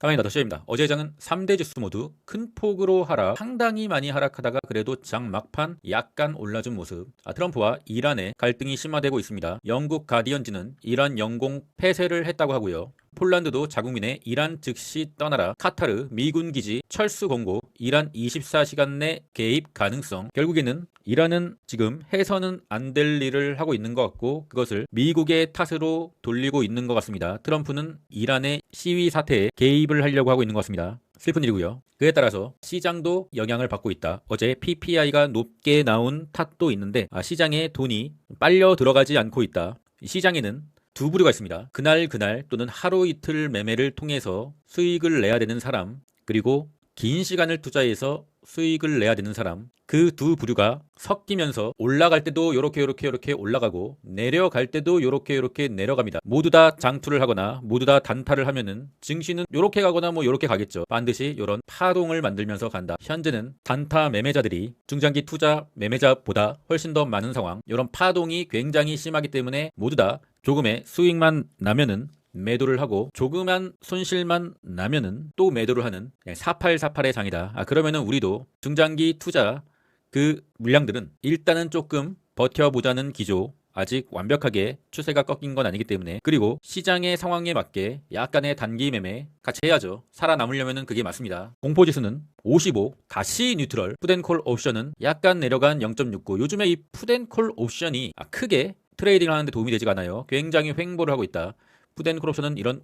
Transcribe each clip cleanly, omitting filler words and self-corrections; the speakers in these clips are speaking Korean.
가만히 놔둬시입니다. 어제 장은 3대 지수 모두 큰 폭으로 하락, 상당히 많이 하락하다가 그래도 장 막판 약간 올라준 모습. 트럼프와 이란의 갈등이 심화되고 있습니다. 영국 가디언지는 이란 영공 폐쇄를 했다고 하고요. 폴란드도 자국민의 이란 즉시 떠나라, 카타르 미군 기지 철수 공고, 이란 24시간 내 개입 가능성. 결국에는 이란은 지금 해서는 안 될 일을 하고 있는 것 같고 그것을 미국의 탓으로 돌리고 있는 것 같습니다. 트럼프는 이란의 시위 사태에 개입을 하려고 하고 있는 것 같습니다. 슬픈 일이고요. 그에 따라서 시장도 영향을 받고 있다. 어제 PPI가 높게 나온 탓도 있는데 시장에 돈이 빨려 들어가지 않고 있다. 시장에는 두 부류가 있습니다. 그날 또는 하루 이틀 매매를 통해서 수익을 내야 되는 사람, 그리고 긴 시간을 투자해서 수익을 내야 되는 사람. 그 두 부류가 섞이면서 올라갈 때도 요렇게 올라가고 내려갈 때도 요렇게 내려갑니다. 모두 다 장투를 하거나 모두 다 단타를 하면은 증시는 요렇게 가거나 요렇게 가겠죠. 반드시 요런 파동을 만들면서 간다. 현재는 단타 매매자들이 중장기 투자 매매자보다 훨씬 더 많은 상황. 요런 파동이 굉장히 심하기 때문에 모두 다 조금의 수익만 나면은 매도를 하고 조그만 손실만 나면은 또 매도를 하는 4848의 장이다. 그러면은 우리도 중장기 투자 그 물량들은 일단은 조금 버텨보자는 기조, 아직 완벽하게 추세가 꺾인 건 아니기 때문에, 그리고 시장의 상황에 맞게 약간의 단기 매매 같이 해야죠. 살아남으려면은 그게 맞습니다. 공포지수는 55, 다시 뉴트럴. 풋앤콜 옵션은 약간 내려간 0.69. 요즘에 이 풋앤콜 옵션이 크게 트레이딩을 하는데 도움이 되지가 않아요. 굉장히 횡보를 하고 있다. 풋앤콜 옵션은 이런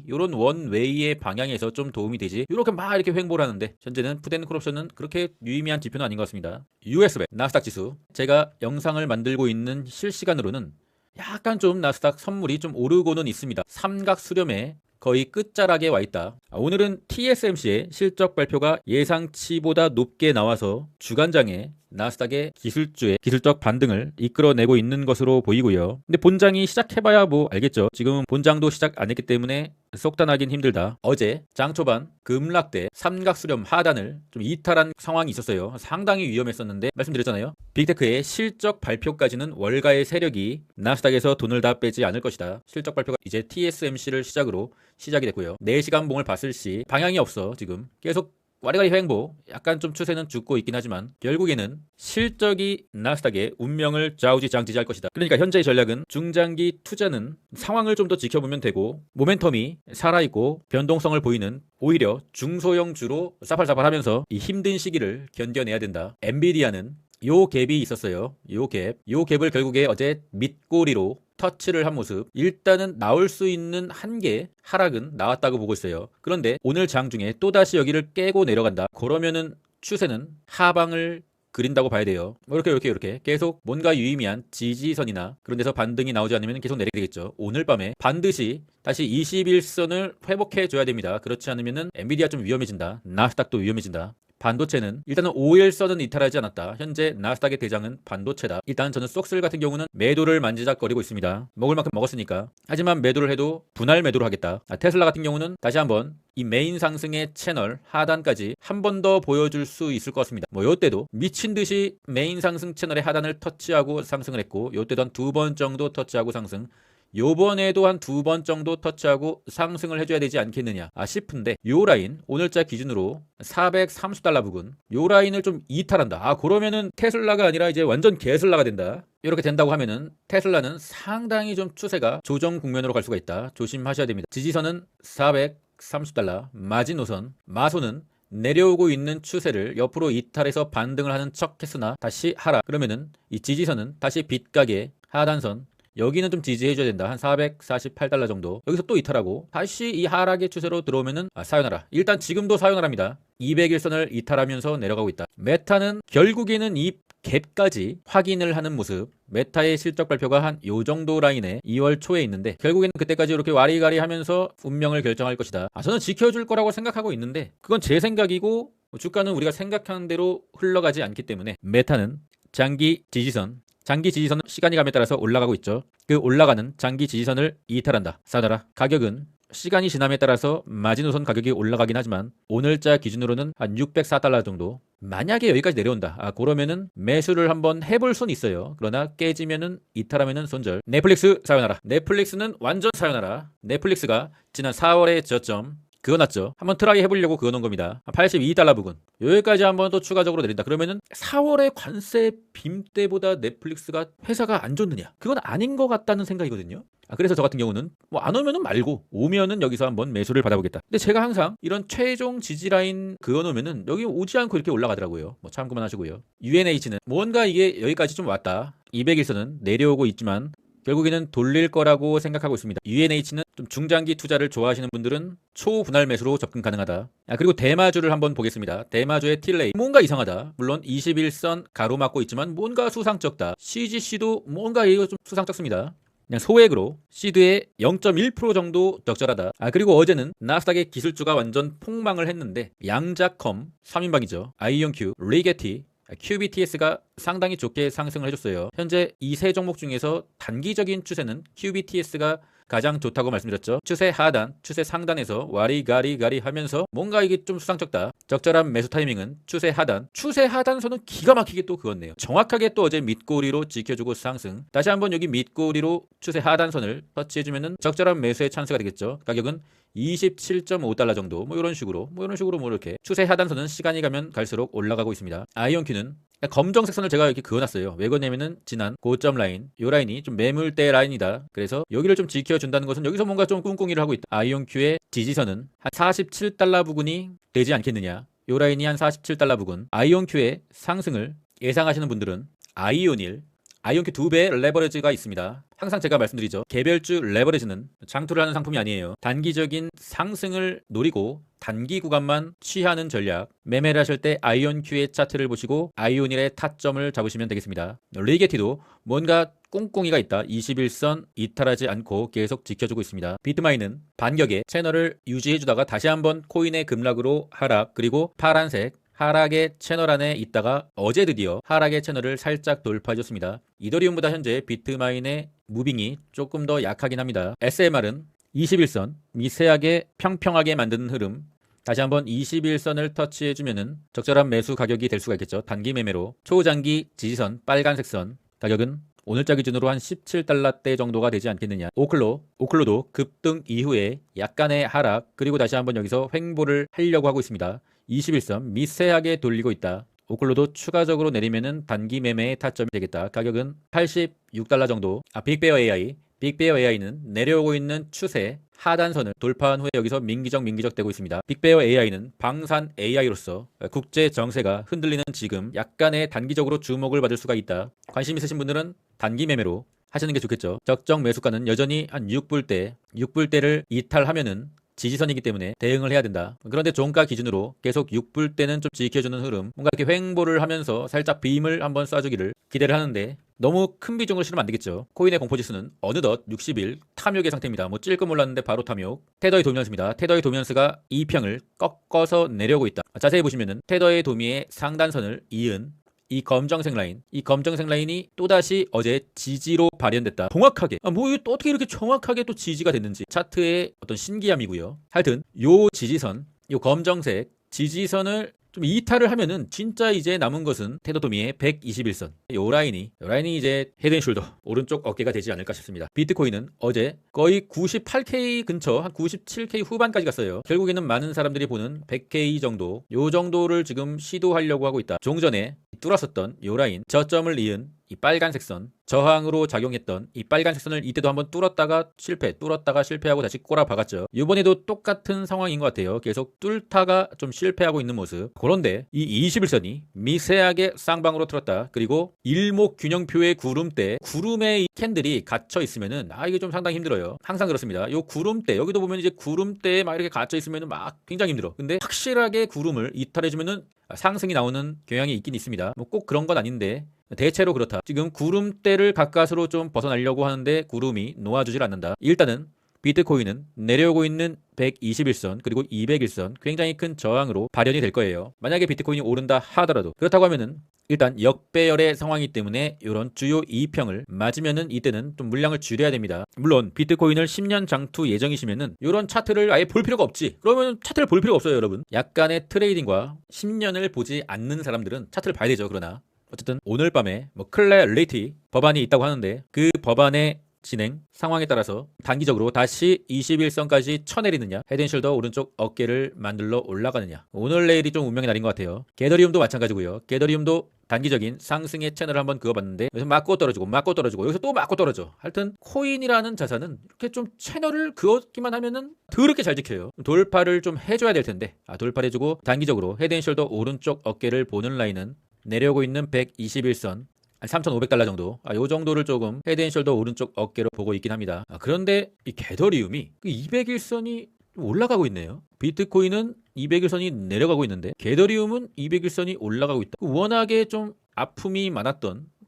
이런 원웨이의 방향에서 좀 도움이 되지, 이렇게 횡보를 하는데 현재는 풋앤콜 옵션은 그렇게 유의미한 지표는 아닌 것 같습니다. US 나스닥 지수, 제가 영상을 만들고 있는 실시간으로는 약간 좀 나스닥 선물이 좀 오르고는 있습니다. 삼각 수렴에 거의 끝자락에 와 있다. 오늘은 TSMC의 실적 발표가 예상치보다 높게 나와서 주간장에 나스닥의 기술주의 기술적 반등을 이끌어내고 있는 것으로 보이고요. 근데 본장이 시작해봐야 알겠죠. 지금은 본장도 시작 안 했기 때문에 속단하긴 힘들다. 어제 장 초반 급락대 삼각수렴 하단을 좀 이탈한 상황이 있었어요. 상당히 위험했었는데 말씀드렸잖아요. 빅테크의 실적 발표까지는 월가의 세력이 나스닥에서 돈을 다 빼지 않을 것이다. 실적 발표가 이제 TSMC를 시작으로 시작이 됐고요. 4시간 봉을 봤을 시 방향이 없어. 지금 계속 와리가리 횡보, 약간 좀 추세는 죽고 있긴 하지만 결국에는 실적이 나스닥의 운명을 좌우지장지할 것이다. 그러니까 현재의 전략은 중장기 투자는 상황을 좀 더 지켜보면 되고, 모멘텀이 살아있고 변동성을 보이는 오히려 중소형주로 사팔사팔하면서 이 힘든 시기를 견뎌내야 된다. 엔비디아는 요 갭이 있었어요. 요 갭을 결국에 어제 밑꼬리로 터치를 한 모습. 일단은 나올 수 있는 한계 하락은 나왔다고 보고 있어요. 그런데 오늘 장 중에 또다시 여기를 깨고 내려간다. 그러면은 추세는 하방을 그린다고 봐야 돼요. 이렇게 계속 뭔가 유의미한 지지선이나 그런 데서 반등이 나오지 않으면 계속 내리게 되겠죠. 오늘 밤에 반드시 다시 21선을 회복해 줘야 됩니다. 그렇지 않으면은 엔비디아 좀 위험해진다. 나스닥도 위험해진다. 반도체는 일단은 5일선은 이탈하지 않았다. 현재 나스닥의 대장은 반도체다. 일단 저는 쏙슬 같은 경우는 매도를 만지작거리고 있습니다. 먹을 만큼 먹었으니까. 하지만 매도를 해도 분할 매도를 하겠다. 테슬라 같은 경우는 다시 한번 이 메인 상승의 채널 하단까지 한 번 더 보여줄 수 있을 것 같습니다. 요때도 미친듯이 메인 상승 채널의 하단을 터치하고 상승을 했고, 요때도 한 2번 정도 터치하고 상승, 요번에도 한 2번 정도 터치하고 상승을 해줘야 되지 않겠느냐 싶은데, 요 라인 오늘자 기준으로 430달러 부근, 요 라인을 좀 이탈한다. 그러면은 테슬라가 아니라 이제 완전 개슬라가 된다. 이렇게 된다고 하면은 테슬라는 상당히 좀 추세가 조정 국면으로 갈 수가 있다. 조심하셔야 됩니다. 지지선은 430달러, 마소는 내려오고 있는 추세를 옆으로 이탈해서 반등을 하는 척 했으나 다시 하락. 그러면은 이 지지선은 다시 빗가게 하단선, 여기는 좀 지지해줘야 된다. 한 448달러 정도. 여기서 또 이탈하고 다시 이 하락의 추세로 들어오면은 사요나라. 일단 지금도 사요나라입니다. 200일선을 이탈하면서 내려가고 있다. 메타는 결국에는 이 갭까지 확인을 하는 모습. 메타의 실적 발표가 한 요 정도 라인에 2월 초에 있는데 결국에는 그때까지 이렇게 와리가리 하면서 운명을 결정할 것이다. 저는 지켜줄 거라고 생각하고 있는데 그건 제 생각이고, 주가는 우리가 생각하는 대로 흘러가지 않기 때문에 메타는 장기 지지선은 시간이 감에 따라서 올라가고 있죠. 그 올라가는 장기 지지선을 이탈한다. 사더라. 가격은 시간이 지남에 따라서 마지노선 가격이 올라가긴 하지만 오늘자 기준으로는 한 604달러 정도. 만약에 여기까지 내려온다. 그러면은 매수를 한번 해볼 수는 있어요. 그러나 깨지면은 이탈하면은 손절. 넷플릭스 사요나라. 넷플릭스는 완전 사요나라. 넷플릭스가 지난 4월의 저점 그어놨죠. 한번 트라이 해보려고 그어놓은 겁니다. 82달러 부근. 여기까지 한번 또 추가적으로 내린다. 그러면은 4월의 관세 빔 때보다 넷플릭스가 회사가 안 좋느냐? 그건 아닌 것 같다는 생각이거든요. 그래서 저 같은 경우는 뭐 안 오면은 말고 오면은 여기서 한번 매수를 받아보겠다. 근데 제가 항상 이런 최종 지지 라인 그어놓으면은 여기 오지 않고 이렇게 올라가더라고요. 뭐 참고만 하시고요. UNH는 뭔가 이게 여기까지 좀 왔다. 200일선은 내려오고 있지만 결국에는 돌릴 거라고 생각하고 있습니다. UNH는 좀 중장기 투자를 좋아하시는 분들은 초분할 매수로 접근 가능하다. 그리고 대마주를 한번 보겠습니다. 대마주의 틸레이 뭔가 이상하다. 물론 21선 가로막고 있지만 뭔가 수상쩍다. CGC도 뭔가 이거 좀 수상쩍습니다. 그냥 소액으로 시드의 0.1% 정도 적절하다. 그리고 어제는 나스닥의 기술주가 완전 폭망을 했는데 양자컴 3인방이죠. 아이온큐, 리게티, QBTS가 상당히 좋게 상승을 해줬어요. 현재 이 세 종목 중에서 단기적인 추세는 QBTS가 가장 좋다고 말씀드렸죠. 추세 하단, 추세 상단에서 와리가리가리 하면서 뭔가 이게 좀 수상쩍다. 적절한 매수 타이밍은 추세 하단. 추세 하단선은 기가 막히게 또 그었네요. 정확하게 또 어제 밑꼬리로 지켜주고 상승. 다시 한번 여기 밑꼬리로 추세 하단선을 터치해주면은 적절한 매수의 찬스가 되겠죠. 가격은 27.5달러 정도 뭐 이런 식으로 뭐 이렇게 추세 하단선은 시간이 가면 갈수록 올라가고 있습니다. 아이온큐는 검정색 선을 제가 이렇게 그어놨어요. 왜 그러냐면은 지난 고점 라인, 요 라인이 좀 매물대 라인이다. 그래서 여기를 좀 지켜준다는 것은 여기서 뭔가 좀 꿍꿍이를 하고 있다. 아이온큐의 지지선은 한 47달러 부근이 되지 않겠느냐. 요 라인이 한 47달러 부근. 아이온큐의 상승을 예상하시는 분들은 아이온큐 2배 레버리지가 있습니다. 항상 제가 말씀드리죠. 개별주 레버리지는 장투를 하는 상품이 아니에요. 단기적인 상승을 노리고 단기 구간만 취하는 전략. 매매를 하실 때 아이온큐의 차트를 보시고 아이온일의 타점을 잡으시면 되겠습니다. 리게티도 뭔가 꿍꿍이가 있다. 21선 이탈하지 않고 계속 지켜주고 있습니다. 비트마인은 반격의 채널을 유지해주다가 다시 한번 코인의 급락으로 하락, 그리고 파란색 하락의 채널 안에 있다가 어제 드디어 하락의 채널을 살짝 돌파해줬습니다. 이더리움보다 현재 비트마인의 무빙이 조금 더 약하긴 합니다. SMR은 21선 미세하게 평평하게 만드는 흐름. 다시 한번 21선을 터치해주면은 적절한 매수 가격이 될 수가 있겠죠. 단기 매매로 초장기 지지선 빨간색 선 가격은 오늘자 기준으로 한 17달러대 정도가 되지 않겠느냐. 오클로도 급등 이후에 약간의 하락, 그리고 다시 한번 여기서 횡보를 하려고 하고 있습니다. 21선 미세하게 돌리고 있다. 오클로도 추가적으로 내리면은 단기 매매의 타점이 되겠다. 가격은 86달러 정도. 빅베어 AI는 내려오고 있는 추세 하단선을 돌파한 후에 여기서 민기적 되고 있습니다. 빅베어 AI는 방산 AI로서 국제 정세가 흔들리는 지금 약간의 단기적으로 주목을 받을 수가 있다. 관심 있으신 분들은 단기 매매로 하시는 게 좋겠죠. 적정 매수가는 여전히 한 6불대를 이탈하면은 지지선이기 때문에 대응을 해야 된다. 그런데 종가 기준으로 계속 6불대는 좀 지켜주는 흐름, 뭔가 이렇게 횡보를 하면서 살짝 빔을 한번 쏴주기를 기대를 하는데 너무 큰 비중을 실으면 안 되겠죠. 코인의 공포지수는 어느덧 60일 탐욕의 상태입니다. 뭐 찔끔 올랐는데 바로 탐욕. 테더의 도미넌스입니다. 테더의 도미넌스가 2평을 꺾어서 내려오고 있다. 자세히 보시면은 테더의 도미의 상단선을 이은 이 검정색 라인이 또다시 어제 지지로 발현됐다. 정확하게. 뭐 이거 또 어떻게 이렇게 정확하게 또 지지가 됐는지 차트의 어떤 신기함이고요. 하여튼 요 지지선, 요 검정색 지지선을 좀 이탈을 하면은 진짜 이제 남은 것은 테더도미의 121선. 요 라인이 이제 헤드앤숄더 오른쪽 어깨가 되지 않을까 싶습니다. 비트코인은 어제 거의 98K 근처 한 97K 후반까지 갔어요. 결국에는 많은 사람들이 보는 100K 정도, 요 정도를 지금 시도하려고 하고 있다. 종전에 뚫었었던 요 라인, 저점을 이은 이 빨간색 선, 저항으로 작용했던 이 빨간색 선을 이때도 한번 뚫었다가 실패하고 다시 꼬라 박았죠. 이번에도 똑같은 상황인 것 같아요. 계속 뚫다가 좀 실패하고 있는 모습. 그런데 이 21선이 미세하게 쌍방으로 틀었다. 그리고 일목균형표의 구름대, 구름에 이 캔들이 갇혀 있으면은 이게 좀 상당히 힘들어요. 항상 그렇습니다. 요 구름대, 여기도 보면 이제 구름대에 막 이렇게 갇혀 있으면은 막 굉장히 힘들어. 근데 확실하게 구름을 이탈해주면은 상승이 나오는 경향이 있긴 있습니다. 뭐 꼭 그런 건 아닌데 대체로 그렇다. 지금 구름대를 가까스로 좀 벗어나려고 하는데 구름이 놓아주질 않는다. 일단은 비트코인은 내려오고 있는 121선 그리고 201선 굉장히 큰 저항으로 발현이 될 거예요. 만약에 비트코인이 오른다 하더라도, 그렇다고 하면은 일단 역배열의 상황이기 때문에 이런 주요 2평을 맞으면은 이때는 좀 물량을 줄여야 됩니다. 물론 비트코인을 10년 장투 예정이시면은 이런 차트를 아예 볼 필요가 없지. 그러면 차트를 볼 필요가 없어요, 여러분. 약간의 트레이딩과 10년을 보지 않는 사람들은 차트를 봐야 되죠. 그러나 어쨌든 오늘 밤에 뭐 클래리티 법안이 있다고 하는데 그 법안의 진행 상황에 따라서 단기적으로 다시 21선까지 쳐내리느냐, 헤드앤숄더 오른쪽 어깨를 만들러 올라가느냐. 오늘 내일이 좀 운명의 날인 것 같아요. 게더리움도 마찬가지고요. 게더리움도 단기적인 상승의 채널을 한번 그어봤는데 여기서 맞고 떨어지고 여기서 또 맞고 떨어져. 하여튼 코인이라는 자산은 이렇게 좀 채널을 그었기만 하면은 더럽게 잘 지켜요. 돌파를 좀 해줘야 될 텐데 돌파해주고 단기적으로 헤드앤숄더 오른쪽 어깨를 보는 라인은 내려오고 있는 121선 3,500달러 정도, 요 정도를 조금 헤드앤숄더 오른쪽 어깨로 보고 있긴 합니다. 그런데 이 게더리움이 200일선이 올라가고 있네요. 비트코인은 200일선이 내려가고 있는데 게더리움은 200일선이 올라가고 있다. 워낙에 좀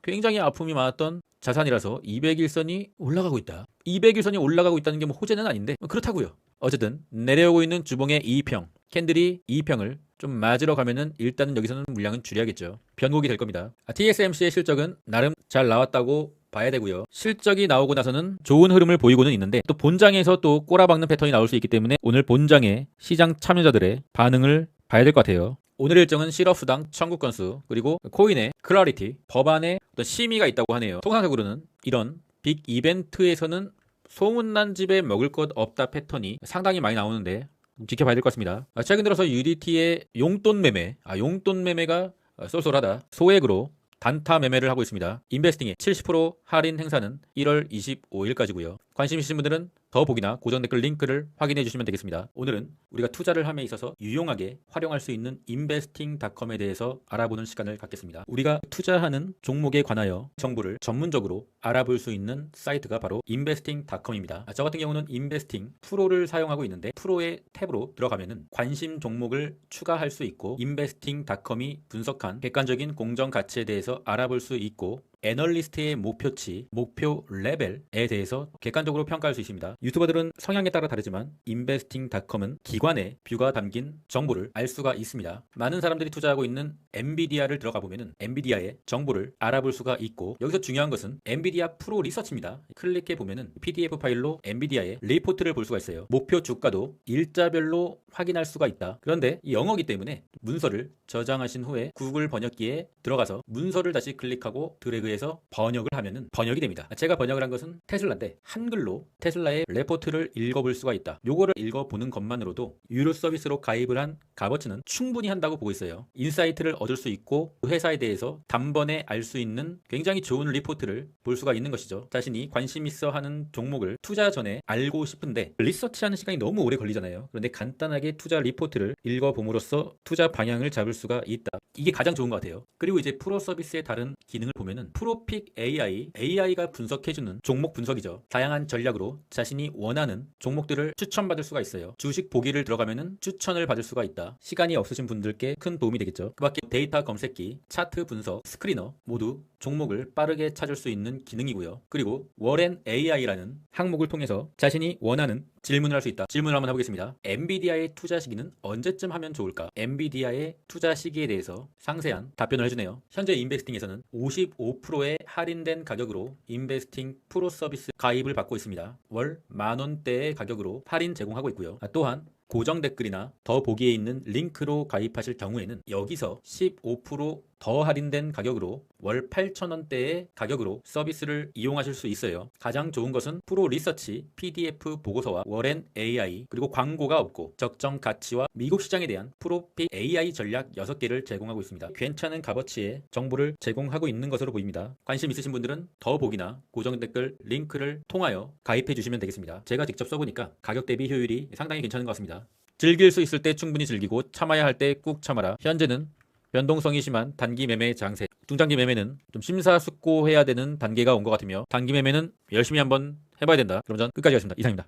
굉장히 아픔이 많았던 자산이라서 200일선이 올라가고 있다. 200일선이 올라가고 있다는 게 뭐 호재는 아닌데 그렇다고요. 어쨌든 내려오고 있는 주봉의 2평, 캔들이 2평을 좀 맞으러 가면은 일단은 여기서는 물량은 줄여야겠죠. 변곡이 될 겁니다. TSMC의 실적은 나름 잘 나왔다고 봐야 되고요. 실적이 나오고 나서는 좋은 흐름을 보이고는 있는데 또 본장에서 또 꼬라박는 패턴이 나올 수 있기 때문에 오늘 본장의 시장 참여자들의 반응을 봐야 될 것 같아요. 오늘 일정은 실업수당 청구 건수, 그리고 코인의 클래리티, 법안에 어떤 심의가 있다고 하네요. 통상적으로는 이런 빅 이벤트에서는 소문난 집에 먹을 것 없다 패턴이 상당히 많이 나오는데 지켜봐야 될 것 같습니다. 최근 들어서 UDT의 용돈 매매가 쏠쏠하다. 소액으로 단타 매매를 하고 있습니다. 인베스팅의 70% 할인 행사는 1월 25일까지고요. 관심 있으신 분들은 더보기나 고정 댓글 링크를 확인해 주시면 되겠습니다. 오늘은 우리가 투자를 함에 있어서 유용하게 활용할 수 있는 investing.com에 대해서 알아보는 시간을 갖겠습니다. 우리가 투자하는 종목에 관하여 정보를 전문적으로 알아볼 수 있는 사이트가 바로 investing.com입니다. 저 같은 경우는 investing 프로를 사용하고 있는데 프로의 탭으로 들어가면은 관심 종목을 추가할 수 있고 investing.com이 분석한 객관적인 공정 가치에 대해서 알아볼 수 있고 애널리스트의 목표치, 목표 레벨에 대해서 객관적으로 평가할 수 있습니다. 유튜버들은 성향에 따라 다르지만 investing.com은 기관의 뷰가 담긴 정보를 알 수가 있습니다. 많은 사람들이 투자하고 있는 엔비디아를 들어가 보면은 엔비디아의 정보를 알아볼 수가 있고, 여기서 중요한 것은 엔비디아 프로 리서치입니다. 클릭해 보면은 PDF 파일로 엔비디아의 리포트를 볼 수가 있어요. 목표 주가도 일자별로 확인할 수가 있다. 그런데 이 영어기 때문에 문서를 저장하신 후에 구글 번역기에 들어가서 문서를 다시 클릭하고 드래그해서 번역을 하면은 번역이 됩니다. 제가 번역을 한 것은 테슬라인데 한글로 테슬라의 레포트를 읽어볼 수가 있다. 요거를 읽어보는 것만으로도 유료 서비스로 가입을 한 값어치는 충분히 한다고 보고 있어요. 인사이트를 얻을 수 있고 회사에 대해서 단번에 알 수 있는 굉장히 좋은 리포트를 볼 수가 있는 것이죠. 자신이 관심 있어 하는 종목을 투자 전에 알고 싶은데 리서치하는 시간이 너무 오래 걸리잖아요. 그런데 간단하게 투자 리포트를 읽어봄으로써 투자 방향을 잡을 수가 있다. 이게 가장 좋은 것 같아요. 그리고 이제 프로 서비스의 다른 기능을 보면은 프로픽 AI가 분석해주는 종목 분석이죠. 다양한 전략으로 자신이 원하는 종목들을 추천받을 수가 있어요. 주식 보기를 들어가면은 추천을 받을 수가 있다. 시간이 없으신 분들께 큰 도움이 되겠죠. 그 밖에 데이터 검색기, 차트 분석, 스크리너 모두 종목을 빠르게 찾을 수 있는 기능이고요. 그리고 워렌 AI라는 항목을 통해서 자신이 원하는 질문을 할 수 있다. 질문을 한번 해보겠습니다. 엔비디아의 투자 시기는 언제쯤 하면 좋을까? 엔비디아의 투자 시기에 대해서 상세한 답변을 해주네요. 현재 인베스팅에서는 55%의 할인된 가격으로 인베스팅 프로 서비스 가입을 받고 있습니다. 월 10,000원대의 가격으로 할인 제공하고 있고요. 또한 고정 댓글이나 더 보기에 있는 링크로 가입하실 경우에는 여기서 15% 할인된 가격으로 월 8,000원대의 가격으로 서비스를 이용하실 수 있어요. 가장 좋은 것은 프로 리서치 PDF 보고서와 워렌 AI, 그리고 광고가 없고 적정 가치와 미국 시장에 대한 프로픽 AI 전략 6개를 제공하고 있습니다. 괜찮은 값어치의 정보를 제공하고 있는 것으로 보입니다. 관심 있으신 분들은 더 보기나 고정 댓글 링크를 통하여 가입해 주시면 되겠습니다. 제가 직접 써보니까 가격 대비 효율이 상당히 괜찮은 것 같습니다. 즐길 수 있을 때 충분히 즐기고 참아야 할 때 꾹 참아라. 현재는 변동성이 심한 단기 매매 장세, 중장기 매매는 좀 심사숙고해야 되는 단계가 온 것 같으며 단기 매매는 열심히 한번 해봐야 된다. 그럼 전 끝까지 하겠습니다. 이상입니다.